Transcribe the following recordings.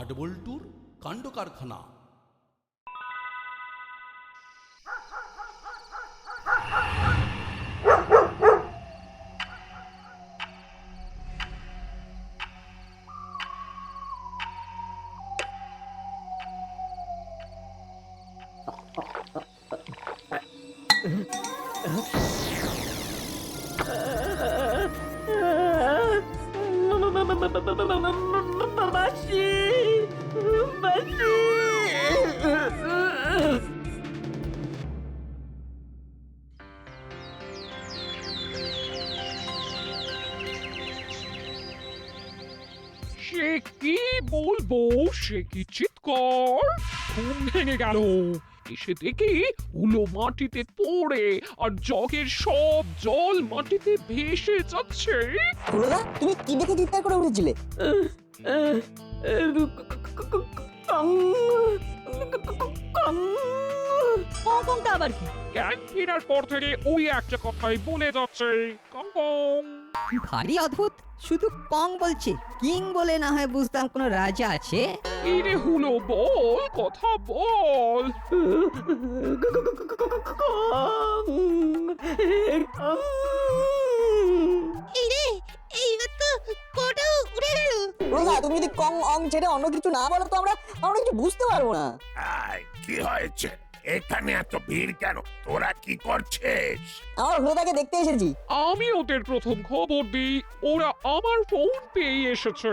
নাটবল্টুর কাণ্ড কারখানা। মাসি, মাসি। সে কি বলবো, সে কি চিৎকার! ঘুম ভেঙে গেল। এসে দেখি হুলো মাটিতে পড়ে আর জগের সব জল মাটিতে ভেসে যাচ্ছে। হুলোদা, তুমি কি দেখে চিৎকার করে উঠেছিলে? কংকংটা আবার কি? জ্ঞান ফেরার পর থেকে ওই একটা কথাই বলে যাচ্ছে, কং কং। ভারী অদ্ভুত, শুধু কং বলছে, কিং বলে না হয় বুঝতাম কোনো রাজা আছে। এই রে হুলো, বল, কথা বল। হুলোদা, তুমি যদি কং অং ছেড়ে অন্য কিছু না বলো তো আমরা কিছু বুঝতে পারবো না। কি হয়েছে? এখানে এত ভিড় কেন? তোরা কি করছিস? আমরা হুলোদাকে দেখতে এসেছি। আমি ওদের প্রথম খবর দিই, ওরা আমার ফোন পেয়ে এসেছে।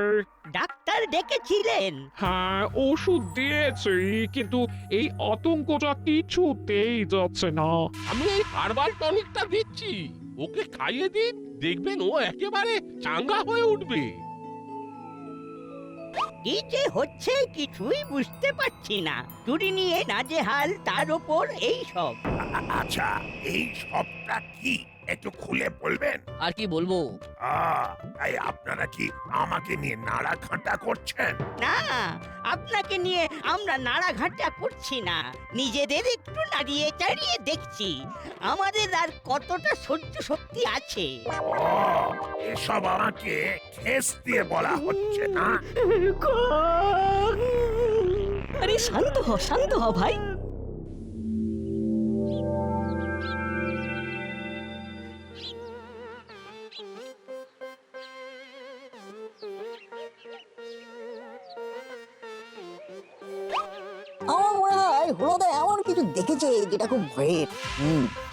ডাক্তার ডেকেছিলেন? হ্যাঁ, ওষুধ দিয়েছি, কিন্তু এই আতঙ্কটা কিছুতেই যাচ্ছে না। আমি এই হার্বাল টনিকটা দিচ্ছি, ওকে খাইয়ে দিন, দেখবেন ও একেবারে চাঙ্গা হয়ে উঠবে। কি যে হচ্ছে কিছুই বুঝতে পারছি না। চুরি নিয়ে নাজেহাল, তার উপর এই সব। আচ্ছা, এই সবটা কি একটু খুলে বলবেন? আর কি বলবো? তাই আপনারা কি আমাকে নিয়ে নাড়াঘাটা করছেন? না, আপনাকে নিয়ে আমরা নাড়াঘাটা করছি না, নিজেদের একটু নাড়িয়ে চাড়িয়ে দেখছি আমাদের আর কতটা সহ্য শক্তি আছে। এসব আমাকে খেস দিয়ে বলা হচ্ছে না। আরে শান্ত হ ভাই। আমার মনে হয় হুলোদা এমন কিছু দেখেছে যেটা খুব ভয়ের।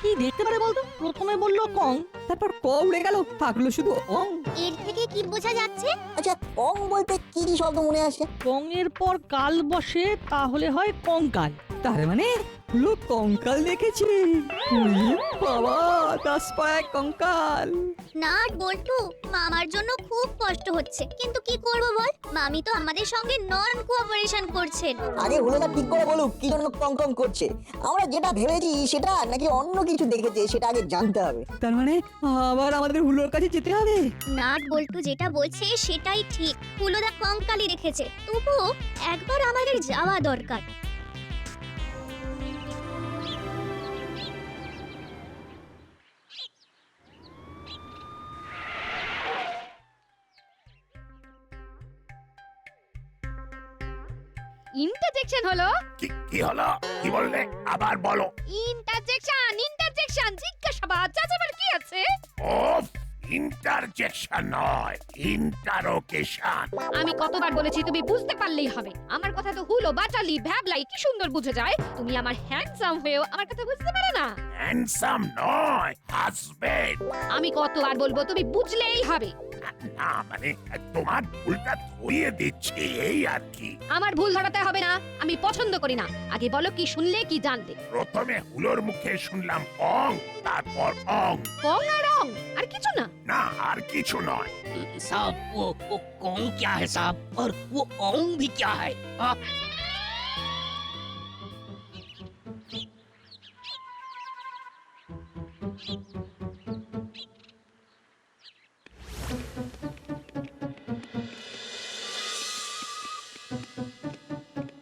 কি দেখতে পারে বলতো? প্রথমে বললো কং, তারপর ক উড়ে গেল, থাকলো শুধু অং। এর থেকে কি বোঝা যাচ্ছে? আচ্ছা, কং বলতে কি কি শব্দ মনে আসে? কং এর পর কাল বসে, তাহলে হয় কঙ্কাল। তার মানে হলো কঙ্কাল দেখেছি। উই বাবা, 10 পায়ে কঙ্কাল। নাট বল্টু, মামার জন্য খুব কষ্ট হচ্ছে, কিন্তু কি করব বল? মামি তো আমাদের সঙ্গে নন কোঅপারেশন করছেন। আগে হুলোদা ঠিক করে বলুক কি জন্য কং কং করছে। আমরা যেটা ভেবেছি সেটা নাকি অন্য কিছু দেখেছে সেটা আগে জানতে হবে। তার মানে আবার আমাদের হুলোর কাছে যেতে হবে। নাট বল্টু যেটা বলছে সেটাই ঠিক, হুলোদা কঙ্কালি রেখেছে, তবুও একবার আমাদের যাওয়া দরকার। ইন্টারজেকশন হলো। কি হলো? কি বললে? আবার বলো। ইন্টারজেকশন জিজ্ঞাসাবাদ, চাচাবার কি আছে? ওফ, ইন্টারজেকশন নয়, ইন্টারোগেশন। আমি কতবার বলেছি তুমি বুঝতে পারলেই হবে। আমার কথা তো হুলো, বাটালি, ভ্যাবলাই কি সুন্দর বুঝে যায়। তুমি আমার হ্যান্ডসাম হয়েও আমার কথা বুঝতে পারো না। হ্যান্ডসাম নয়, হাজবেন্ড। আমি কতবার বলবো, তুমি বুঝলেই হবে। না মানে তোমার ভুলটা ধরিয়ে দিচ্ছি, এই আর কি। আমার ভুল ধরাতে হবে না, আমি পছন্দ করি না। আগে বলো কি শুনলে, কি জানলে? প্রথমে হুলোর মুখে শুনলাম অং, তারপর অং। কং আর রং, আর কিছু না। না, আর কিছু নয়। साहब वो कौन क्या है साहब, और वो ओंग भी क्या है? आप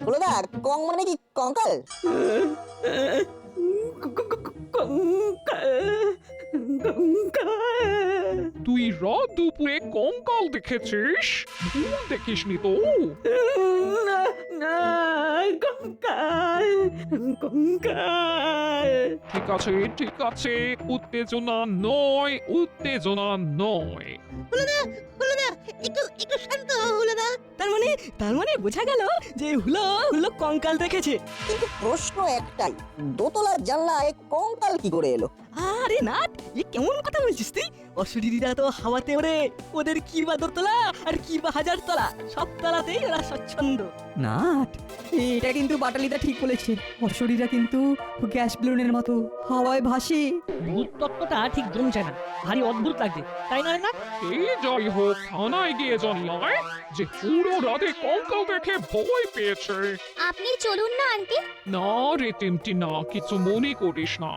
হুলোদা, কং মানে কি কঙ্কাল? তুই রাত দুপুরে কঙ্কাল দেখেছিস? ভুল দেখিসনি তো? না কঙ্কাল। ঠিক আছে উত্তেজনা নয়, উত্তেজনা নয়। একটু শান্ত হলো না। তার মানে বোঝা গেল যে হুলো কঙ্কাল দেখেছে। কিন্তু প্রশ্ন একটাই, দোতলার জানলায় কঙ্কাল কি করে এলো? আরে না, এ কেমন কথা বলছিস তুই? অশরীরীরা তো হাওয়াতে ওড়ে, ওদের কি বা দোতলা আর কি বা হাজার তলা, সব তলাতেই ওরা স্বচ্ছন্দ। না, এটা কিন্তু বাটালিদা ঠিক বলেছে। অশরীরীরা কিন্তু গ্যাস বেলুনের মতো হাওয়ায় ভাসে। ভূত তত্ত্বটা ঠিক জমছে না, ভারী অদ্ভুত লাগছে, তাই নয় না? এই যাই হোক, থানায় গিয়ে জানলায় যে পুরো রাতে কঙ্কাল দেখে ভয় পেয়েছে। আপনি চলুন না আন্টি। না রে টিমটি না, কিছু মনে করিস না।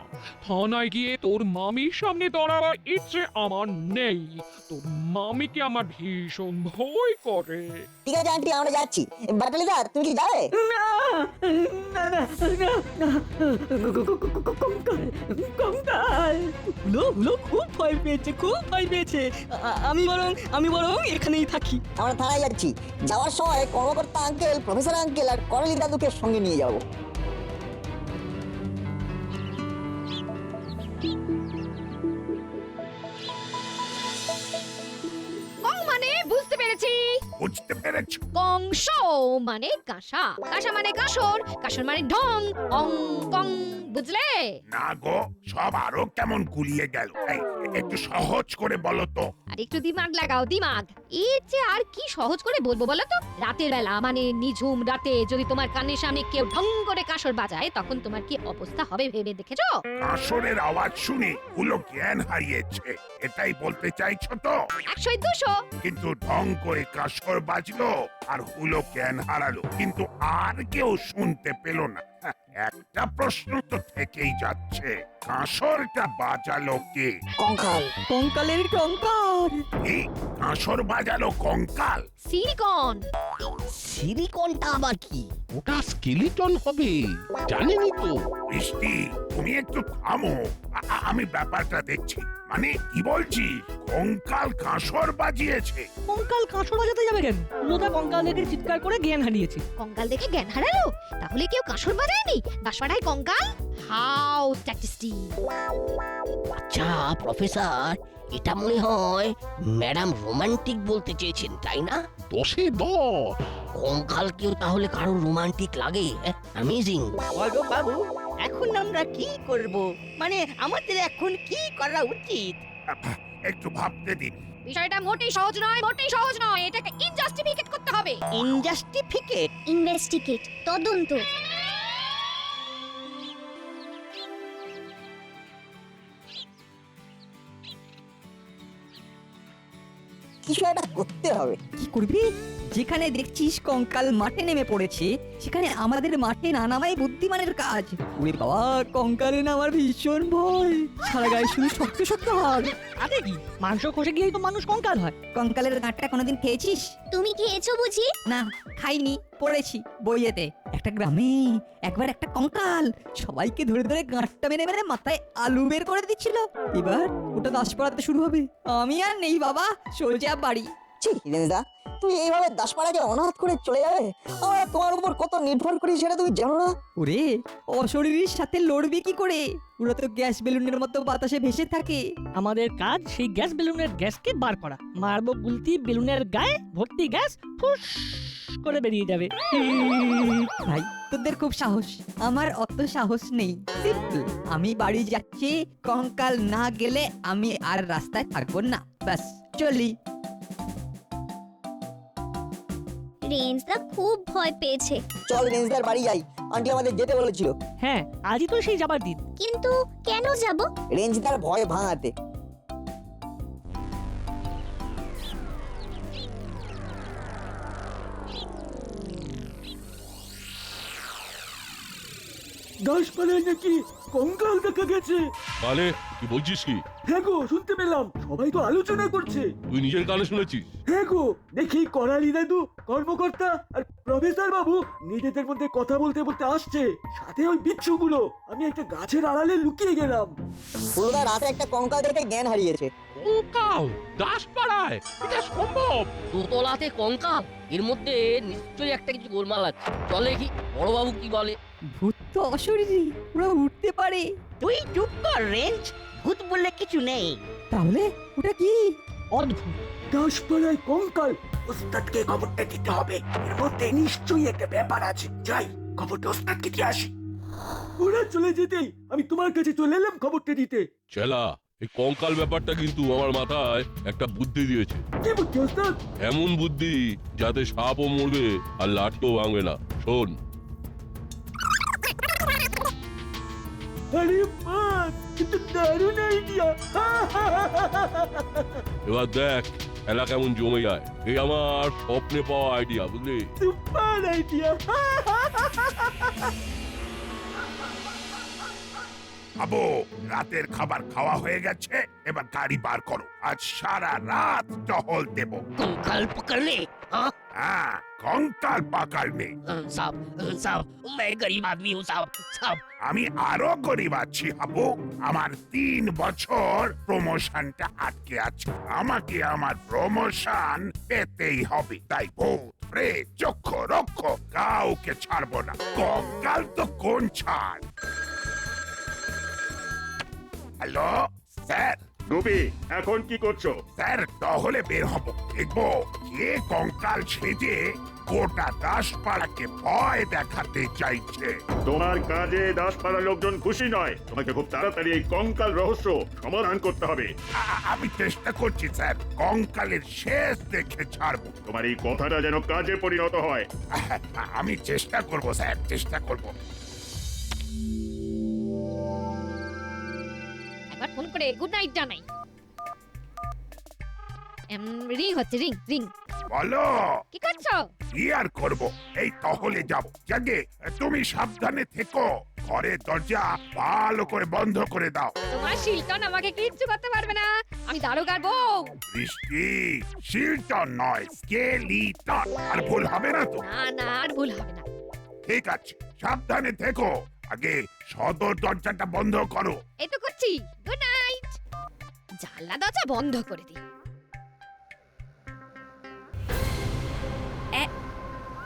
থানায় গিয়ে তোর মামির সামনে দাঁড়াবার ইচ্ছে আমার নেই। তোর মামিকে আমার ভীষণ ভয় করে। ঠিক আছে আন্টি, আমরা যাচ্ছি। বাটালিদা তুমি কি যাবে? না না না না, কঙ্কাল। হুলো খুব ভয় পেয়েছে। আমি বরং এখানেই থাকি। আমরা থানায় যাচ্ছি। যাওয়ার সময় কর্মকর্তা আঙ্কেল, প্রফেসর আঙ্কেল আর করালি দাদুকে সঙ্গে নিয়ে যাবো। কং মানে বুঝতে পেরেছি। বুঝতে পেরেছ? কংস মানে কাঁসা, কাঁসা মানে কাঁসর, কাঁসর মানে ঢং, অং কং, বুঝলে? না গো, সব আরো কেমন গুলিয়ে গেল। এই, একটু সহজ করে বলো তো। আর একটু দিমাগ লাগাও, দিমাগ। এর চেয়ে আর কি সহজ করে বলবো বলো তো? রাতের বেলা মানে নিঝুম রাতে যদি তোমার কানের সামনে কেউ ঢং করে কাঁসর বাজায়, তখন তোমার কি অবস্থা হবে ভেবে দেখেছো? কাঁসরের আওয়াজ শুনে হুলো জ্ঞান হারিয়েছে, এটাই বলতে চাইছো তো? 100 200। কিন্তু ঢং করে কাঁসর বাজলো আর হুলো জ্ঞান হারালো, কিন্তু আর কেউ শুনতে পেল না। একটা প্রশ্ন তো থেকেই যাচ্ছে, কাঁসরটা বাজালো কে? কঙ্কালের কঙ্কাল। এই কাঁসর বাজালো কঙ্কাল? সিলিকন। সিলিকনটা আবার কি? ওটা স্কেলিটন হবে, জানেনই তো। বৃষ্টি, তুমি একটু থামো, আমি ব্যাপারটা দেখছি। মানে কি বলছি, কঙ্কাল কাঁসর বাজিয়েছে? কঙ্কাল কাঁসর বাজাতে যাবে কেন? হুলোদা কঙ্কাল দেখে চিৎকার করে জ্ঞান হারিয়েছে। কঙ্কাল দেখে জ্ঞান হারালো? তাহলে কেউ কাঁসর বাজায়নি? দাসপাড়ায় কঙ্কাল? How statistic. আচ্ছা প্রফেসর, এটা মনে হয় ম্যাডাম রোমান্টিক বলতে চেয়েছেন, তাই না? 10-এ 10। কঙ্কালকেও তাহলে কারো রোমান্টিক লাগে? অ্যামেজিং। বলো বাবু, এখন আমরা কি করব? মানে আমাদের এখন কি করা উচিত? একটু ভাবতে দিন। বিষয়টা মোটেই সহজ নয়, মোটেই সহজ নয়। এটাকে ইনজাস্টিফিকেট করতে হবে। ইনজাস্টিফিকেট? ইনভেস্টিগেট, তদন্ত। কিছু একটা করতে হবে। কি করবি? যেখানে দেখছিস কঙ্কাল মাঠে নেমে পড়েছে, সেখানে আমাদের মাঠে না নামাই বুদ্ধিমানের কাজ। ওরে বাবা, কঙ্কালে নামার ভীষণ ভয়। সারা গায়ে শুধু শক্ত শক্ত হাড়। আরে কি, মাংস কষে গিয়েই তো মানুষ কঙ্কাল হয়। কঙ্কালের গাঁটটা কোনোদিন খেয়েছিস? তুমি খেয়েছো বুঝি? না, খাইনি, পড়েছি বইয়েতে। একটা গ্রামে একবার একটা কঙ্কাল সবাইকে ধরে ধরে গাঁটটা মেরে মেরে মাথায় আলু বের করে দিচ্ছিল। এবার ওটা দাসপাড়াতে শুরু হবে। আমি আর নেই বাবা, সোজা বাড়ি। ছি রেঞ্জদা, তুই এইভাবে দাসপাড়াকে অনাথ করে চলে যাবে? আমরা তোমার উপর কত নির্ভর করি সেটা তুমি জানো না? ওরে, অশরীরীর সাথে লড়বি কি করে? ওরা তো গ্যাস বেলুনের মতো বাতাসে ভেসে থাকে। আমাদের কাজ সেই গ্যাস বেলুনের গ্যাসকে বার করা। মারবো গুলতি বেলুনের গায়ে, ভর্তি গ্যাস ফুস করে বেরিয়ে যাবে। ভাই, তোদের খুব সাহস, আমার অত সাহস নেই। সিম্পল, আমি বাড়ি যাচ্ছি। কঙ্কাল না গেলে আমি আর রাস্তায় থাকবো না। ব্যাস, চলি। রেঞ্জদা খুব ভয় পেয়েছে। চল রেঞ্জদার বাড়ি যাই, আন্টি আমাদের যেতে বলেছিল। হ্যাঁ, আজই তো সেই যাবার দিন। কিন্তু কেন যাব? রেঞ্জদার ভয় ভাঙাতে। দাসপাড়ায় নাকি কঙ্কাল দেখা গেছে। তাহলে কি বলছিস কি? হ্যাঁ গো, শুনতে পেলাম, সবাই তো আলোচনা করছে। তুই নিজের কানে শুনেছিস? হ্যাঁ গো, দেখি করালি দাদু, কর্মকর্তা আর প্রফেসর বাবু নিজেদের মধ্যে কথা বলতে বলতে আসছে, সাথে ওই বিচ্ছুগুলো। আমি একটা গাছের আড়ালে লুকিয়ে গেলাম। পুরোটা রাতে একটা কঙ্কাল দেখে জ্ঞান হারিয়েছে। কঙ্কাল দাসপাড়ায়, এটা সম্ভব? দোতলাতে কঙ্কাল, এর মধ্যে নিশ্চয়ই একটা কিছু গোলমাল আছে। চলে কি বড়বাবু কি বলে? ভূত তো অশরীরী, ওরা উঠতে পারে। তুই চুপ কর রেঞ্জ, ভূত বললে কিছু নেই। তাহলে ওটা কি? অদ্ভুত। দাসপাড়ায় কঙ্কাল, ওস্তাদকে খবরটা দিতে হবে। এর মধ্যে নিশ্চয়ই একটা ব্যাপার আছে। যাই, খবরটা ওস্তাদকে দিয়ে আসি। ওরা চলে যেতেই আমি তোমার কাছে চলে এলাম খবরটা দিতে। চেলা, এই কঙ্কাল ব্যাপারটা কিন্তু আমার মাথায় একটা বুদ্ধি দিয়েছে। কি বুদ্ধি ওস্তাদ? এমন বুদ্ধি যাতে সাপও মরবে আর লাটকেও ভাঙবে না। শোন, আরে বাস, কিন্তু দারুণ আইডিয়া। এবার দেখ খেলা কেমন জমে যায়। এই আমার স্বপ্নে পাওয়া আইডিয়া, বুঝলি? Super idea. আবু, রাতের খাবার খাওয়া হয়ে গেছে, এবার গাড়ি বার করো। আজ সারা রাত টহল দেব। কঙ্কাল পকড়লে? हाँ হ্যাঁ, কঙ্কাল পাকালনে। साहब साहब मैं गरीब आदमी हूँ साहब साहब। আমি আরো গরিব আছি হাবু। আমার 3 বছর প্রমোশনটা আটকে আছে। আমাকে আমার প্রমোশন পেতেই হবে। তাই ভূত, প্রেত, চক্ষ রক্ষ কাউকে ছাড়বো না। কঙ্কাল তো কোন ছাড়। Hello sir. রবি, এখন কি করছো? স্যার, টহলে বের হব। দেখবো কে কঙ্কাল সেজে গোটা দাসপাড়াকে ভয় দেখাতে চাইছে। তোমার কাজে দাসপাড়ার লোকজন খুশি নয়। তোমাকে খুব তাড়াতাড়ি এই কঙ্কাল রহস্য সমাধান করতে হবে। আমি চেষ্টা করছি স্যার, কঙ্কালের শেষ দেখে ছাড়বো। তোমার এই কথাটা যেন কাজে পরিণত হয়। আমি চেষ্টা করব স্যার, চেষ্টা করব। একবার ফোন করে গুড নাইট জানাই। রিং হচ্ছে, রিং রিং। বলো কি করছো? কি আর করব, এই টহলে যাব। জাগে, তুমি সাবধানে থেকো। ঘরের দরজা ভালো করে বন্ধ করে দাও। তোমার শিলটন আমাকে কিচ্ছু করতে পারবে না। আমি দারোগার বউ। বৃষ্টি, শিলটন নয়, স্কেলিটন। আর ভুল হবে না তো? না না, আর ভুল হবে না। ঠিক আছে, সাবধানে থেকো। আগে সদর দরজাটা বন্ধ করো। এই তো করছি। Good night. জানলা দরজা বন্ধ করে দিই।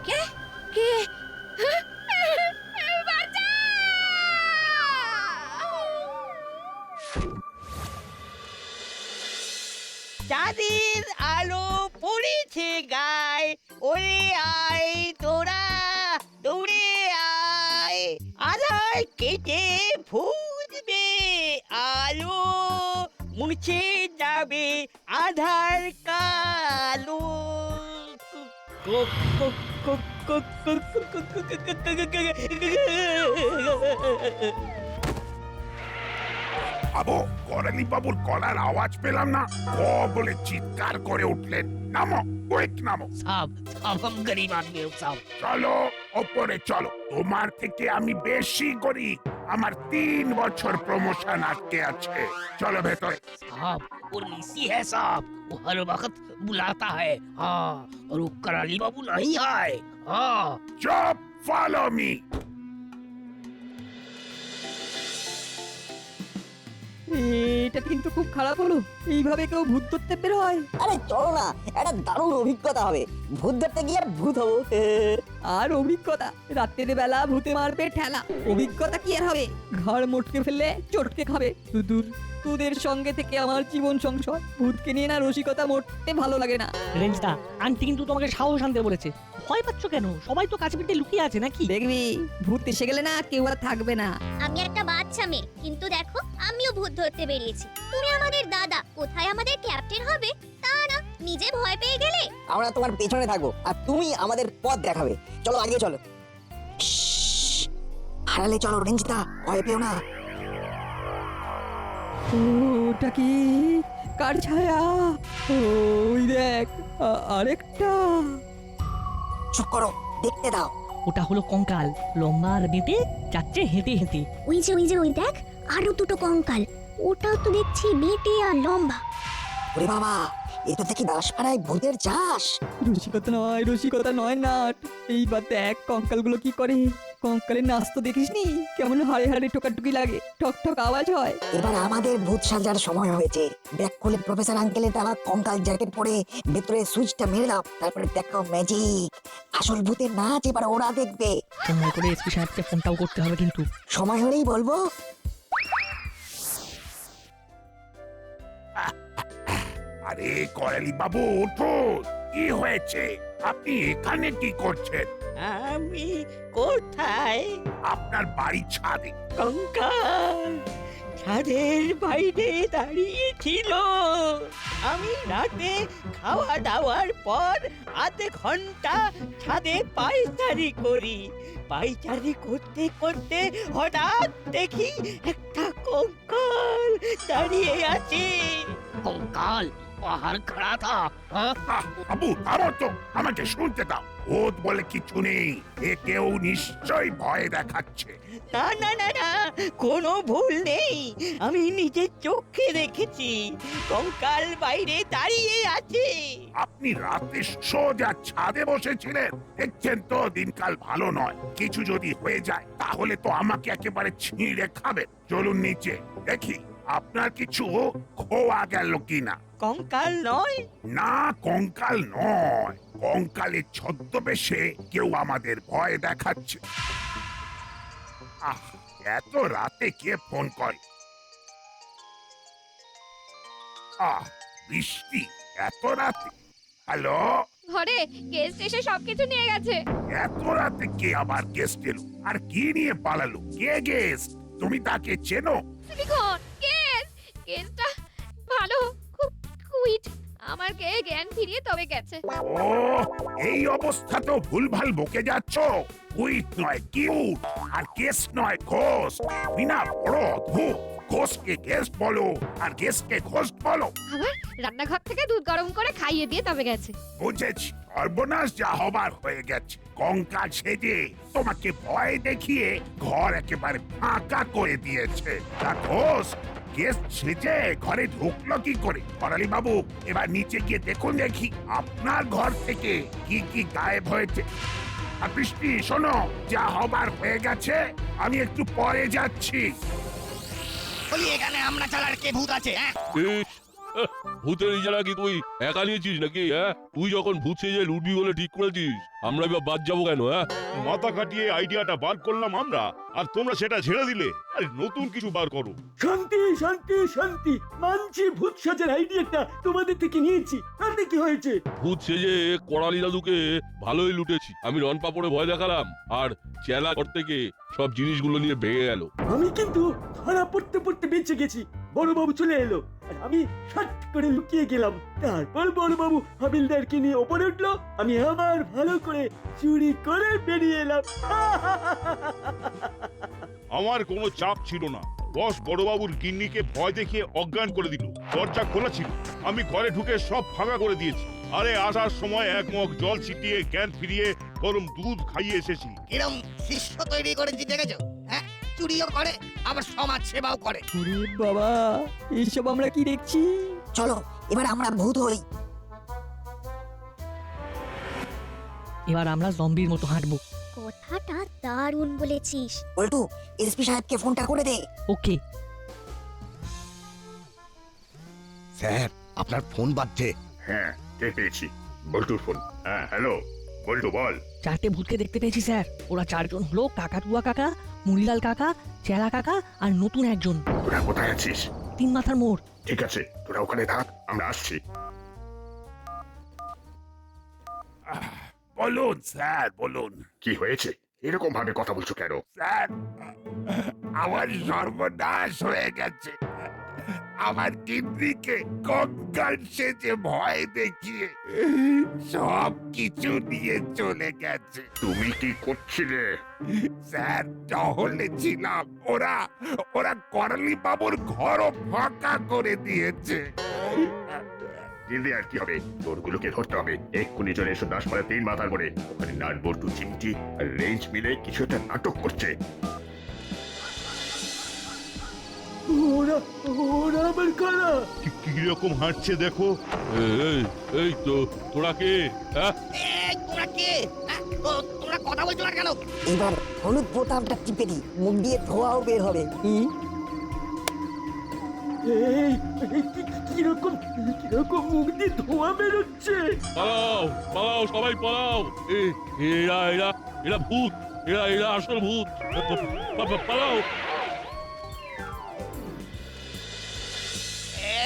কে কে? চাঁদের আলো পড়েছে গায়ে, ওরে আয় তোরা দৌড়ে আয়। আধার কেটে ফুটবে আলো, মুছে যাবে আধার কালো। আবু, করালি বাবুর গলার আওয়াজ পেলাম না। ও বলে চিৎকার করে উঠলেন। নামো, কুইক নামো। साहब साहब हम गरीब आदमी हूँ साहब। চলো ওপরে চলো। তোমার থেকে আমি বেশি গরিব। আমার 3 বছর প্রমোশন আটকে আছে। চলো ভেতরে। साहब वो ऋषि है साहब, वो हर वक्त बुलाता है। हाँ, और वो कराली बाबू नहीं आए। हाँ চুপ, ফলো মি। এটা কিন্তু খুব খারাপ হলো। এইভাবে কেউ ভূত ধরতে বের হয়? আরে চলো না, একটা দারুণ অভিজ্ঞতা হবে। ভূত ধরতে গিয়ে ভূত হবো। আর অভিজ্ঞতা? রাতের বেলা ভূতে মারবে ঠেলা। অভিজ্ঞতা কি আর হবে? ঘর মোটকে ফেললে চটকে খাবে। দূর, তোদের সঙ্গে থেকে আমার জীবন সংশয়। ভূতকে নিয়ে না রসিকতা মোটে ভালো লাগে না। রেঞ্জদা, আন্টি কিন্তু তোমাকে সাহস আনতে বলেছে। ভয় পাচ্ছ কেন? সবাই তো কাছে পিঠে লুকিয়ে আছে নাকি? দেখবি ভূত এসে গেলে না কেউ আর থাকবে না। আমি একটা বাচ্চা মেয়ে, কিন্তু দেখো আমিও ভূত ধরতে বেরিয়েছি। তুমি আমাদের দাদা, কোথায় আমাদের ক্যাপ্টেন হবে তা না, নিজে ভয় পেয়ে গেলে। আমরা তোমার পেছনে থাকবো আর তুমি আমাদের পথ দেখাবে। চলো আগে চলো। হারালে চলো রেঞ্জিতা, ভয় পেও না। ওটা কি? কার ছায়া? ওই দেখ, আরেকটা। চুপ করো, দেখতে দাও। ওটা হলো কঙ্কাল, লম্বা আর বেঁটে যাচ্ছে হেঁটে হেঁটে। ওই যে ওই দেখ, আরো দুটো কঙ্কাল। ওটাও তো দেখছি বেটে আর লম্বা। ওরে বাবা, এ তো দেখি দাসপাড়ায় ভূতের চাষ। রসিকতা নয় নাট। এইবার দেখ কঙ্কালগুলো কি করে। কঙ্কালের নাচ তো দেখিসনি কেমন হাড়ে হাড়ে টোকাটুকি লাগে ঠক ঠক আওয়াজ হয়। এবার আমাদের ভূত সাজার সময় হয়েছে। ব্যাক খুলে প্রফেসর আঙ্কেলের দেওয়া কঙ্কাল জ্যাকেট পরে ভেতরে সুইচটা মেরে দাও, তারপরে দেখাও ম্যাজিক। আসল ভূতের নাচ এবার ওরা দেখবে। সময় করে এসপি সাহেবকে ফোনটাও করতে হবে কিন্তু। সময় হলেই বলবো। আরে করালি বাবু উঠুন, কি হয়েছে? আপনি এখানে কি করছেন? আমি কোথায়? আপনার বাড়ি ছাদে। কঙ্কাল ছাদের বাইরে দাঁড়িয়ে ছিল। আমি রাতে খাওয়া দাওয়ার পর আধে ঘন্টা ছাদে পায়চারি করি। পায়চারি করতে করতে হঠাৎ দেখি একটা কঙ্কাল দাঁড়িয়ে আছে। कंकाल बाहर खड़ा था। हाँ? বাবু থামো তো, আমাকে শুনতে দাও। ভূত বলে কিছু নেই, এ কেউ নিশ্চয়ই ভয় দেখাচ্ছে। না না না না, কোনো ভুল নেই। আমি নিজের চোখে দেখেছি কঙ্কাল বাইরে দাঁড়িয়ে আছে। আপনি রাতে সোজা ছাদে বসেছিলেন, দেখছেন তো দিনকাল ভালো নয়। কিছু যদি হয়ে যায় তাহলে তো আমাকে একেবারে ছিঁড়ে খাবে। চলুন নিচে দেখি আপনার কিছু খোয়া গেল কিনা। কঙ্কাল নয়? না, কঙ্কাল নয়। কঙ্কালের ছদ্মবেশে কেউ আমাদের ভয় দেখাচ্ছে। আহ, এত রাতে কে ফোন করে? আহ, বৃষ্টি এত রাতে? হ্যালো, ঘরে গেস্ট এসে সবকিছু নিয়ে গেছে। এত রাতে কে আবার গেস্ট এলো? আর কি নিয়ে পালালো? কে গেস্ট? তুমি তাকে চেনো? দেখুন গেস্টটা ভালো, খুব কুইট। আমার কে জ্ঞান ফিরিয়ে তবে গেছে। ও, এই অবস্থা তো ভুলভাল বকে যাচ্ছ। কুইট নয় কিউট, আর গেস্ট নয় ঘোষ। বিনা বড় অদ্ভুত। ঘোষকে গেস্ট বলো আর গেস্টকে ঘোষ বলো। আবার রান্নাঘর থেকে দুধ গরম করে খাইয়ে দিয়ে তবে গেছে। বুঝেছি, সর্বনাশ যা হবার হয়ে গেছে। কঙ্কাল সেজে তোমাকে ভয় দেখিয়ে ঘর একেবারে ফাঁকা করে দিয়েছে। তা ঘোষ গেস্ট সেজে ঘরে ঢুকলো কি করে? করালি বাবু, এবার নিচে গিয়ে দেখুন দেখি আপনার ঘর থেকে কি কি গায়েব হয়েছে। আর বৃষ্টি শোনো, যা হবার হয়ে গেছে, আমি একটু পরে যাচ্ছি। বলি এখানে আমরা ছাড়ার কে ভূত আছে? হ্যাঁ? ভূতের ইজারা কি তুই একা নিয়েছিস নাকি? হ্যাঁ, তুই যখন ভূত সেজে লুটবি বলে ঠিক করেছিস, আমরা এবার বাদ যাবো কেন? হ্যাঁ, মাথা কাটিয়ে আইডিয়াটা বার করলাম আমরা, আর তোমরা সেটা ছেড়ে দিলে। আরে নতুন কিছু বার করো। শান্তি শান্তি শান্তি, মানছি ভূত সাজার আইডিয়াটা তোমাদের থেকে নিয়েছি। তাতে কি হয়েছে? ভূত সেজে করালি দাদুকে ভালোই লুটেছি। আমি রন পাপড়ে ভয় দেখালাম, আর চেলা ঘর থেকে সব জিনিসগুলো নিয়ে ভেঙে গেল। আমি কিন্তু ধরা পড়তে পড়তে বেঁচে গেছি। বড়বাবু চলে এলো আর আমি শট করে লুকিয়ে গেলাম। তারপর বড়বাবু হাবিলদারকে নিয়ে ওপরে উঠলো, আমি আবার ভালো করে চুরি করে বেরিয়ে এলাম। আমার কোনো চাপ ছিল না। বস বড়বাবুর গিন্নিকে ভয় দেখিয়ে অজ্ঞান করে দিল। দরজা খোলা ছিল, আমি ঘরে ঢুকে সব ফাঁকা করে দিয়েছি। আরে আসার সময় এক মগ জল ছিটিয়ে জ্ঞান ফিরিয়ে গরম দুধ খাইয়ে এসেছি। এরম শিষ্য তৈরি করেছি দেখেছো? হ্যাঁ, চুরিও করে আবার সমাজ সেবাও করে। ওরে বাবা, এইসব আমরা কি দেখছি? চলো এবার আমরা ভূত হই। এবার আমরা জম্বির মতো হাঁটবো। কথাটা দারুণ বলেছিস। বল্টু, এসপি সাহেবকে ফোনটা করে দে। ওকে। স্যার, আপনার ফোন বাজছে। হ্যাঁ, পেয়েছি বল্টুর ফোন। হ্যাঁ, হ্যালো বল্টু, বল। 4টে ভূতকে দেখতে পেয়েছি স্যার। ওরা 4জন হলো কাকাতুয়া কাকা, মুড়িলাল কাকা, চেলা কাকা আর নতুন একজন। তোরা কোথায় আছিস? 3 মাথার মোড়। ঠিক আছে, তোরা ওখানে থাক, আমরা আসছি। বলুন স্যার, বলুন। কি হয়েছে? এরকম ভাবে কথা বলছো কেন? স্যার, আমার সর্বনাশ হয়ে গেছে। আমার গিন্নিকে কঙ্কাল সেজে ভয় দেখিয়ে সব কিছু নিয়ে চলে গেছে। তুমি কি করছিলে? স্যার, টহলে ছিলাম। ওরা করালি বাবুর ঘরও ফাঁকা করে দিয়েছে। দিদি আর কি হবে? চোরগুলোকে ধরতে হবে। এক্ষুনি চলে এসো দাসপাড়া 3 মাথার মোড়ে। ওখানে নাট বল্টু চিমটি আর রেঞ্জ মিলে কিছু একটা নাটক করছে। ওরা ওরা আবার কারা? কিরকম হাঁটছে দেখো। এই তো তোরা কে? হ্যাঁ, এই তোরা কে? তোরা কথা বলছো না কেন? এবার হলুদ বোতামটা টিপে দি, মুখ দিয়ে ধোঁয়াও বের হবে। এই কিরকম মুখ দিয়ে ধোঁয়া বেরোচ্ছে? পালাও পালাও সবাই পালাও। এরা এরা এরা ভূত, এরা এরা আসল ভূত। পালাও।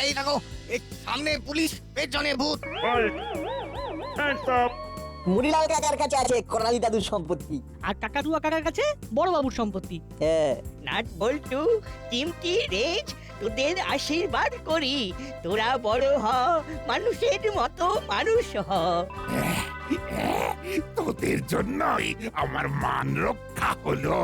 এই দেখো, এই সামনে পুলিশ, পেছনে ভূত। মুড়িলাল কাকার কাছে আছে করালি দাদুর সম্পত্তি। আর কাকাতুয়া কাকার কাছে বড় বাবুর সম্পত্তি। হ্যাঁ, নাট বল্টু, চিমটি, রেজ, তোদের আশীর্বাদ করি তোরা বড় হ, মানুষের মতো মানুষ হ। তোদের জন্যই আমার মান রক্ষা হলো।